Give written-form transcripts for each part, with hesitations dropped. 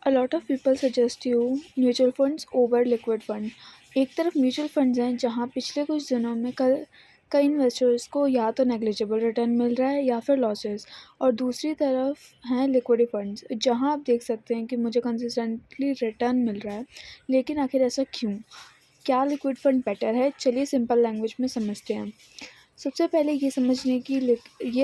A lot of people suggest you mutual funds over liquid fund. एक तरफ mutual funds हैं जहां पिछले कुछ दिनों में कई इन्वेस्टर्स को या तो नेग्लिजिबल रिटर्न मिल रहा है या फिर लॉसेस, और दूसरी तरफ हैं लिक्विड फंड्स जहां आप देख सकते हैं कि मुझे कंसिस्टेंटली रिटर्न मिल रहा है। लेकिन आखिर ऐसा क्यों? क्या लिक्विड फंड बेटर है? चलिए सिंपल लैंग्वेज में समझते हैं। सबसे पहले ये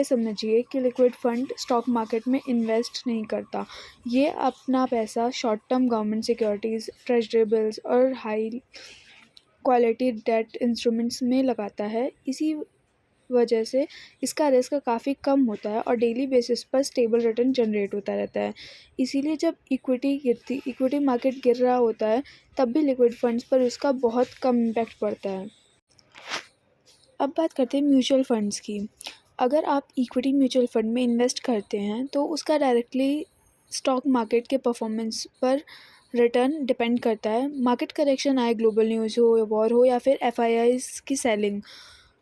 समझिए कि लिक्विड फंड स्टॉक मार्केट में इन्वेस्ट नहीं करता। ये अपना पैसा short term government securities, treasury bills और हाई क्वालिटी डेट इंस्ट्रूमेंट्स में लगाता है। इसी वजह से इसका रिस्क काफ़ी कम होता है और डेली बेसिस पर स्टेबल रिटर्न जनरेट होता रहता है। इसीलिए जब इक्विटी मार्केट गिर रहा होता है, तब भी लिक्विड फंड्स पर उसका बहुत कम इम्पैक्ट पड़ता है। अब बात करते हैं म्यूचुअल फंड्स की। अगर आप इक्विटी म्यूचुअल फंड में इन्वेस्ट करते हैं तो उसका डायरेक्टली स्टॉक मार्केट के परफॉर्मेंस पर रिटर्न डिपेंड करता है। मार्केट करेक्शन आए, ग्लोबल न्यूज़ हो, वॉर हो या फिर एफआईआईज की सेलिंग,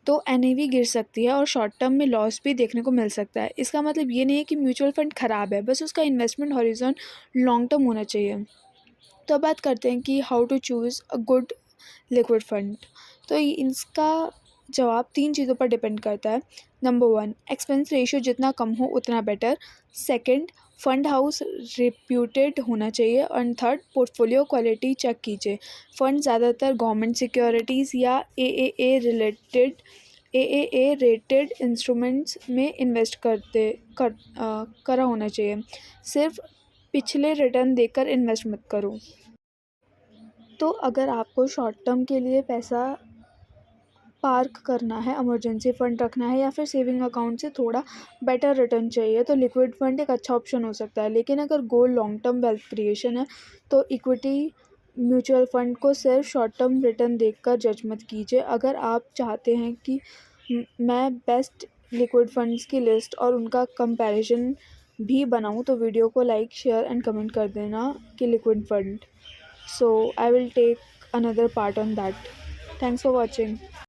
तो एनएवी गिर सकती है और शॉर्ट टर्म में लॉस भी देखने को मिल सकता है। इसका मतलब ये नहीं है कि म्यूचुअल फंड ख़राब है, बस उसका इन्वेस्टमेंट हॉरिजॉन लॉन्ग टर्म होना चाहिए। तो अब बात करते हैं कि how to choose a good liquid fund. तो इसका जवाब 3 चीज़ों पर डिपेंड करता है। नंबर 1, एक्सपेंस रेशियो जितना कम हो उतना better. Second, fund house reputed होना चाहिए। और थर्ड, पोर्टफोलियो क्वालिटी चेक कीजिए। फंड ज़्यादातर गवर्नमेंट सिक्योरिटीज़ या एएए रेटेड इंस्ट्रूमेंट्स में इन्वेस्ट करा होना चाहिए। सिर्फ पिछले रिटर्न देखकर इन्वेस्ट मत करो। तो अगर आपको शॉर्ट टर्म के लिए पैसा पार्क करना है, इमरजेंसी फ़ंड रखना है या फिर सेविंग अकाउंट से थोड़ा बेटर रिटर्न चाहिए, तो लिक्विड फ़ंड एक अच्छा ऑप्शन हो सकता है। लेकिन अगर गोल लॉन्ग टर्म वेल्थ क्रिएशन है, तो इक्विटी म्यूचुअल फ़ंड को सिर्फ शॉर्ट टर्म रिटर्न देखकर जज मत कीजिए। अगर आप चाहते हैं कि मैं बेस्ट लिक्विड फंड्स की लिस्ट और उनका कंपैरिजन भी बनाऊं, तो वीडियो को लाइक, शेयर एंड कमेंट कर देना कि liquid fund. So I will take another part on that. Thanks for watching.